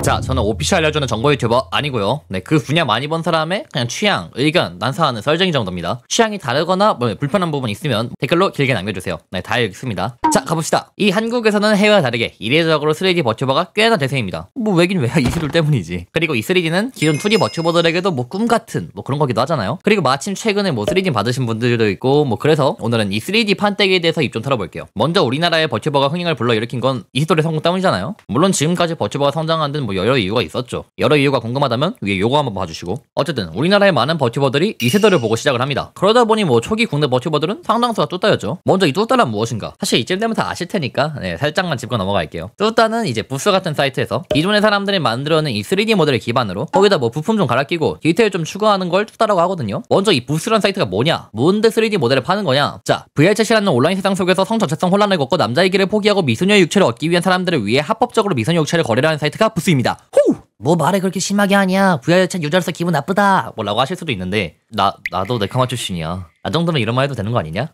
자, 저는 오피셜 알려주는 정보 유튜버 아니고요. 네, 그 분야 많이 본 사람의 그냥 취향, 의견, 난사하는 썰쟁이 정도입니다. 취향이 다르거나 뭐 불편한 부분 있으면 댓글로 길게 남겨주세요. 네, 다 읽습니다. 자, 가봅시다. 이 한국에서는 해외와 다르게 이례적으로 3D 버튜버가 꽤나 대세입니다. 뭐 왜긴 왜야, 이슬 때문이지. 그리고 이 3D는 기존 2D 버튜버들에게도 뭐 꿈같은 뭐 그런 거기도 하잖아요. 그리고 마침 최근에 뭐 3D 받으신 분들도 있고 뭐 그래서 오늘은 이 3D 판때기에 대해서 입 좀 털어볼게요. 먼저 우리나라의 버튜버가 흥행을 불러일으킨 건 이스토리의 성공 때문이잖아요. 물론 지금까지 버튜버가 성장한 데는 뭐 여러 이유가 있었죠. 여러 이유가 궁금하다면 위에 요거 한번 봐주시고, 어쨌든 우리나라의 많은 버튜버들이 이세돌을 보고 시작을 합니다. 그러다 보니 뭐 초기 국내 버튜버들은 상당수가 뚜따였죠. 먼저 이 뚜따란 무엇인가? 사실 이쯤 되면 다 아실 테니까 살짝만 짚고 넘어갈게요. 뚜따는 이제 부스 같은 사이트에서 기존의 사람들이 만들어낸 이 3D 모델을 기반으로 거기다 뭐 부품 좀 갈아 끼고 디테일 좀 추가하는 걸 뚜따라고 하거든요. 먼저 이 부스란 사이트가 뭐냐? 뭔데 3D 모델을 파는 거냐? 자, VR챗이라는 온라인 세상 속에서 성 전체성 혼란을 겪고 남자의 길을 포기하고 미소녀의 육체를 얻기 위한 사람들을 위해 합법적으로 미소녀 육체를 거래하는 사이트가 부스입니다. 호! 뭐 말을 그렇게 심하게 하냐? VR챗 유저로서 기분 나쁘다 뭐라고 하실 수도 있는데 나도 네카마 출신이야. 나 정도면 이런 말 해도 되는 거 아니냐?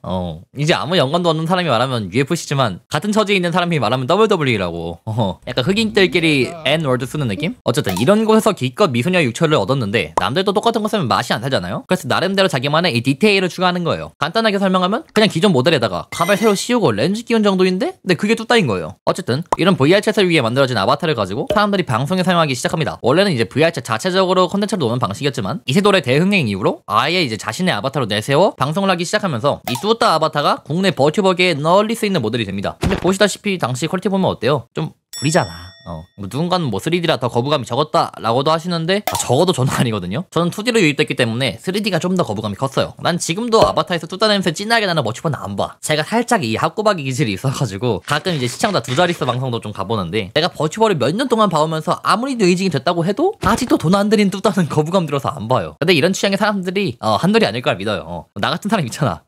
이제 아무 연관도 없는 사람이 말하면 UFC지만 같은 처지에 있는 사람이 말하면 WWE라고. 약간 흑인들끼리 N워드 쓰는 느낌? 어쨌든 이런 곳에서 기껏 미소녀 육체를 얻었는데 남들도 똑같은 거 쓰면 맛이 안 살잖아요? 그래서 나름대로 자기만의 이 디테일을 추가하는 거예요. 간단하게 설명하면 그냥 기존 모델에다가 가발 새로 씌우고 렌즈 끼운 정도인데 근데 그게 뚜따인 거예요. 어쨌든 이런 VR챗을 위해 만들어진 아바타를 가지고 사람들이 방송에 사용하기 시작합니다. 원래는 이제 VR챗 자체적으로 콘텐츠를 놓는 방식이었지만 이세돌의 대흥행 이후로 아예 이제 자신의 아바타로 내세워 방송을 하기 시작하면서 이 뚜따 아바타가 국내 버튜버계에 널리 쓰이는 모델이 됩니다. 근데 보시다시피 당시 퀄리티 보면 어때요? 좀 구리잖아. 뭐 누군가는 뭐 3D라 더 거부감이 적었다 라고도 하시는데 적어도 저는 아니거든요. 저는 2D로 유입됐기 때문에 3D가 좀 더 거부감이 컸어요. 난 지금도 아바타에서 뚜따 냄새 진하게 나는 버튜버는 안 봐. 제가 살짝 이 학구박이 기질이 있어가지고 가끔 이제 시청자 2자릿수 방송도 좀 가보는데 내가 버튜버를 몇 년 동안 봐오면서 아무리 뇌이징이 됐다고 해도 아직도 돈 안 들인 뚜따는 거부감 들어서 안 봐요. 근데 이런 취향의 사람들이 한둘이 아닐 걸 믿어요. 나 같은 사람 있잖아.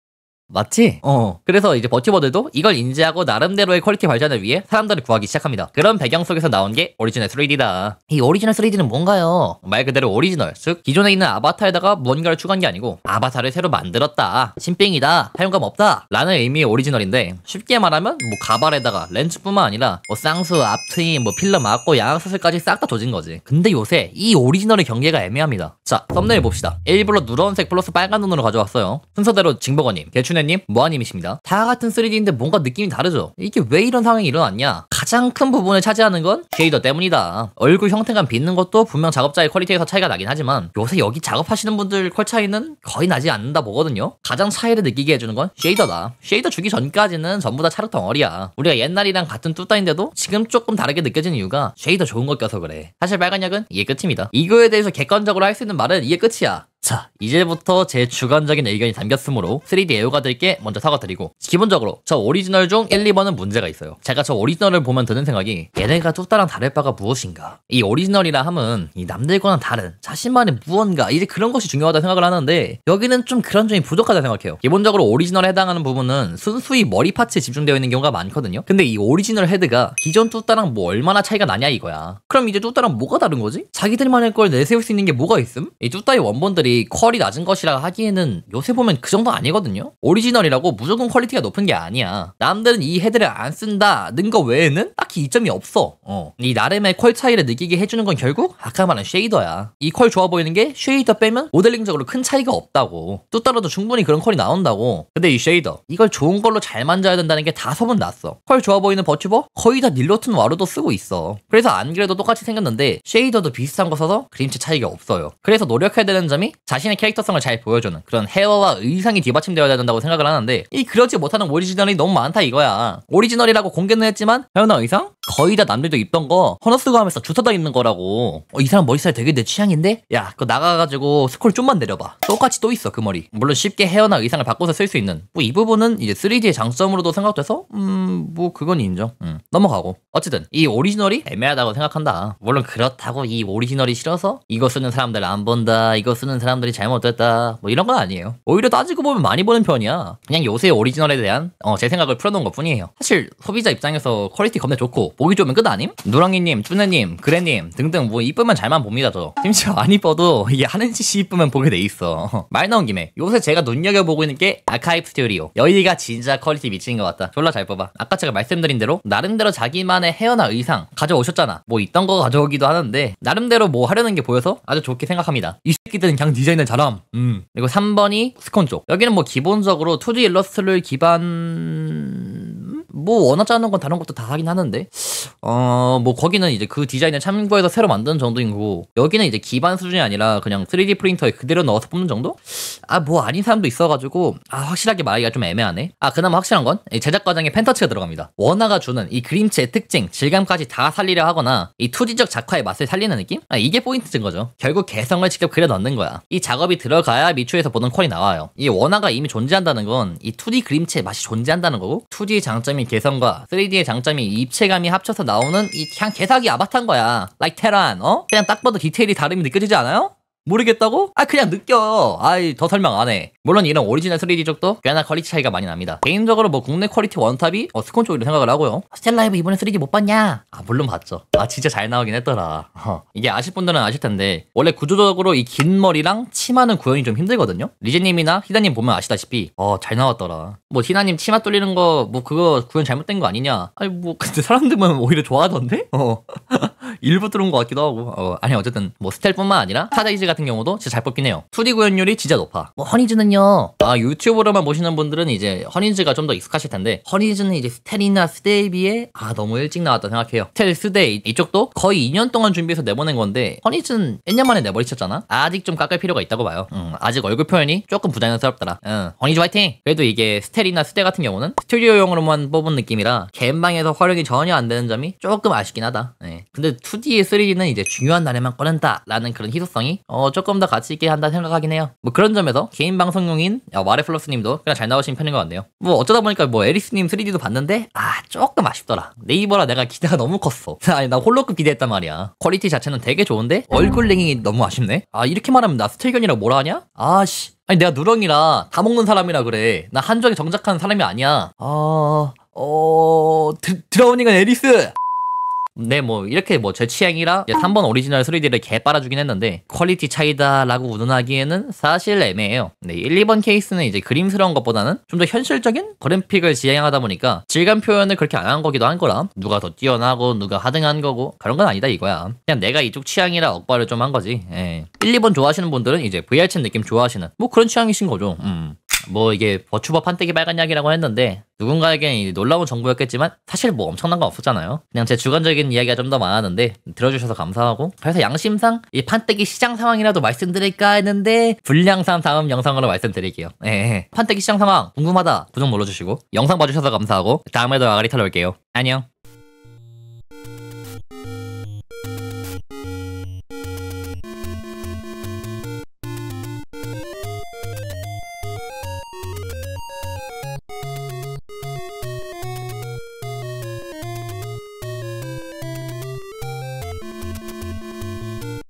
맞지? 그래서 이제 버튜버들도 이걸 인지하고 나름대로의 퀄리티 발전을 위해 사람들을 구하기 시작합니다. 그런 배경 속에서 나온 게 오리지널 3D다. 이 오리지널 3D는 뭔가요? 말 그대로 오리지널, 즉 기존에 있는 아바타에다가 무언가를 추가한 게 아니고 아바타를 새로 만들었다, 신빙이다, 사용감 없다 라는 의미의 오리지널인데, 쉽게 말하면 뭐 가발에다가 렌즈뿐만 아니라 뭐 쌍수, 앞트임, 뭐 필러 맞고 양악수술까지 싹 다 조진 거지. 근데 요새 이 오리지널의 경계가 애매합니다. 자, 썸네일 봅시다. 일부러 누런색 플러스 빨간 눈으로 가져왔어요. 순서대로 징버거님, 개춘애님, 모아님이십니다. 다 같은 3D인데 뭔가 느낌이 다르죠? 이게 왜 이런 상황이 일어났냐? 가장 큰 부분을 차지하는 건 쉐이더 때문이다. 얼굴 형태감 빚는 것도 분명 작업자의 퀄리티에서 차이가 나긴 하지만 요새 여기 작업하시는 분들 퀄 차이는 거의 나지 않는다 보거든요. 가장 차이를 느끼게 해주는 건 쉐이더다. 쉐이더 주기 전까지는 전부 다 차륵 덩어리야. 우리가 옛날이랑 같은 뚜따인데도 지금 조금 다르게 느껴지는 이유가 쉐이더 좋은 거 껴서 그래. 사실 빨간약은 이게 끝입니다. 이거에 대해서 객관적으로 할 수 있는 말은 이게 끝이야. 자, 이제부터 제 주관적인 의견이 담겼으므로 3D 애호가들께 먼저 사과드리고, 기본적으로 저 오리지널 중 1, 2번은 문제가 있어요. 제가 저 오리지널을 보면 드는 생각이 얘네가 뚜따랑 다를 바가 무엇인가. 이 오리지널이라 함은 이 남들과는 다른 자신만의 무언가, 이제 그런 것이 중요하다 생각을 하는데 여기는 좀 그런 점이 부족하다 생각해요. 기본적으로 오리지널에 해당하는 부분은 순수히 머리 파츠에 집중되어 있는 경우가 많거든요. 근데 이 오리지널 헤드가 기존 뚜따랑 뭐 얼마나 차이가 나냐 이거야. 그럼 이제 뚜따랑 뭐가 다른 거지? 자기들만의 걸 내세울 수 있는 게 뭐가 있음? 이 뚜따의 원본들이 퀄이 낮은 것이라 하기에는 요새 보면 그 정도 아니거든요. 오리지널이라고 무조건 퀄리티가 높은 게 아니야. 남들은 이 헤드를 안 쓴다는 거 외에는 딱히 이점이 없어. 이 나름의 퀄 차이를 느끼게 해주는 건 결국 아까 말한 쉐이더야. 이 퀄 좋아 보이는 게 쉐이더 빼면 모델링적으로 큰 차이가 없다고. 뚜따라도 충분히 그런 퀄이 나온다고. 근데 이 쉐이더, 이걸 좋은 걸로 잘 만져야 된다는 게 다 소문났어. 퀄 좋아 보이는 버튜버 거의 다 닐로튼 와루도 쓰고 있어. 그래서 안 그래도 똑같이 생겼는데 쉐이더도 비슷한 거 써서 그림체 차이가 없어요. 그래서 노력해야 되는 점이 자신의 캐릭터성을 잘 보여주는 그런 헤어와 의상이 뒷받침되어야 된다고 생각을 하는데, 이 그러지 못하는 오리지널이 너무 많다 이거야. 오리지널이라고 공개는 했지만 헤어나 의상? 거의 다 남들도 입던 거 헌어스고 하면서 주워다 입는 거라고. 이 사람 머리 스타일 되게 내 취향인데? 야, 그거 나가가지고 스콜 좀만 내려봐. 똑같이 또 있어 그 머리. 물론 쉽게 헤어나 의상을 바꿔서 쓸 수 있는 뭐 이 부분은 이제 3D의 장점으로도 생각돼서 뭐 그건 인정. 넘어가고, 어쨌든 이 오리지널이 애매하다고 생각한다. 물론 그렇다고 이 오리지널이 싫어서 이거 쓰는 사람들 안 본다, 이거 쓰는 사람들이 잘못됐다 뭐 이런 건 아니에요. 오히려 따지고 보면 많이 보는 편이야. 그냥 요새 오리지널에 대한 제 생각을 풀어놓은 것 뿐이에요. 사실 소비자 입장에서 퀄리티 겁나 좋고 뭐 보기 좋으면 끝 아님? 누렁이님, 쭈네님, 그래님 등등 뭐 이쁘면 잘만 봅니다 저. 심지어 안 이뻐도 이게 하는 짓이 이쁘면 보게 돼 있어. 말 나온 김에 요새 제가 눈여겨보고 있는 게 아카이브 스튜디오. 여기가 진짜 퀄리티 미친 것 같다. 졸라 잘 뽑아. 아까 제가 말씀드린 대로 나름대로 자기만의 헤어나 의상 가져오셨잖아. 뭐 있던 거 가져오기도 하는데 나름대로 뭐 하려는 게 보여서 아주 좋게 생각합니다. 이 새끼들은 그냥 디자인을 잘함. 그리고 3번이 스콘 쪽. 여기는 뭐 기본적으로 2D 일러스트를 뭐 원하자는 건 다른 것도 다 하긴 하는데 뭐 거기는 이제 그 디자인을 참고해서 새로 만드는 정도인 거고, 여기는 이제 기반 수준이 아니라 그냥 3D 프린터에 그대로 넣어서 뽑는 정도? 뭐 아닌 사람도 있어가지고 확실하게 말하기가 좀 애매하네. 그나마 확실한 건 제작 과정에 펜터치가 들어갑니다. 원화가 주는 이 그림체의 특징, 질감까지 다 살리려 하거나 이 2D적 작화의 맛을 살리는 느낌? 이게 포인트인 거죠. 결국 개성을 직접 그려 넣는 거야. 이 작업이 들어가야 미추에서 보는 퀄이 나와요. 이 원화가 이미 존재한다는 건 이 2D 그림체의 맛이 존재한다는 거고, 2D의 장점이 개성과 3D의 장점이 입체감이 합쳐서 나오는 이 그냥 개사기 아바타인 거야. like 테란. 그냥 딱 봐도 디테일이 다름이 느껴지지 않아요? 모르겠다고? 그냥 느껴. 더 설명 안 해. 물론 이런 오리지널 3D 쪽도 꽤나 퀄리티 차이가 많이 납니다. 개인적으로 뭐 국내 퀄리티 원탑이 스콘 쪽이라고 생각을 하고요. 스텔라이브 이번에 3D 못 봤냐? 물론 봤죠. 진짜 잘 나오긴 했더라. 이게 아실 분들은 아실 텐데 원래 구조적으로 이 긴 머리랑 치마는 구현이 좀 힘들거든요. 리제님이나 히다님 보면 아시다시피 잘 나왔더라. 뭐 히나님 치마 뚫리는 거 뭐 그거 구현 잘못된 거 아니냐? 뭐 근데 사람들은 오히려 좋아하던데? 일부 뚫은 것 같기도 하고. 어쨌든 뭐 스텔뿐만 아니라 사다이즈 같은 경우도 진짜 잘 뽑긴 해요. 2D 구현율이 진짜 높아. 뭐 허니즈는요, 유튜브로만 보시는 분들은 이제 허니즈가 좀 더 익숙하실 텐데, 허니즈는 이제 스텔이나 스데이에 비해 너무 일찍 나왔다 생각해요. 스텔, 스데이 이쪽도 거의 2년 동안 준비해서 내보낸 건데, 허니즈는 1년 만에 내버리셨잖아. 아직 좀 깎을 필요가 있다고 봐요. 아직 얼굴 표현이 조금 부자연스럽더라. 허니즈 화이팅! 그래도 이게 스텔이나 스데 같은 경우는 스튜디오용으로만 뽑은 느낌이라 갬방에서 활용이 전혀 안 되는 점이 조금 아쉽긴 하다. 근데 2D의 3D는 이제 중요한 날에만 꺼낸다 라는 그런 희소성이 조금 더 가치 있게 한다 생각하긴 해요. 뭐 그런 점에서 개인 방송용인 와레플러스님도 그냥 잘 나오신 편인 것 같네요. 뭐 어쩌다 보니까 뭐 에리스님 3D도 봤는데 조금 아쉽더라. 네이버라 내가 기대가 너무 컸어. 나 홀로급 기대했단 말이야. 퀄리티 자체는 되게 좋은데 얼굴 랭잉이 너무 아쉽네. 이렇게 말하면 나 스틸견이라고 뭐라 하냐? 내가 누렁이라 다 먹는 사람이라 그래. 나 한정에 정착한 사람이 아니야. 드라우닝은 에리스! 네, 뭐 이렇게 뭐 제 취향이라 3번 오리지널 3D를 개 빨아주긴 했는데 퀄리티 차이다라고 운운하기에는 사실 애매해요. 1, 2번 케이스는 이제 그림스러운 것보다는 좀 더 현실적인 그래픽을 지향하다 보니까 질감 표현을 그렇게 안 한 거기도 한 거라, 누가 더 뛰어나고 누가 하등한 거고 그런 건 아니다 이거야. 그냥 내가 이쪽 취향이라 억발을 좀 한 거지. 1, 2번 좋아하시는 분들은 이제 VR챗 느낌 좋아하시는 뭐 그런 취향이신 거죠. 뭐 이게 버추버 판때기 빨간 약이라고 했는데 누군가에겐 놀라운 정보였겠지만 사실 뭐 엄청난 건 없었잖아요. 그냥 제 주관적인 이야기가 좀 더 많았는데 들어주셔서 감사하고, 그래서 양심상 이 판때기 시장 상황이라도 말씀드릴까 했는데 분량상 다음 영상으로 말씀드릴게요. 판때기 시장 상황 궁금하다 구독 눌러주시고 영상 봐주셔서 감사하고 다음에도 아가리 털어올게요. 안녕.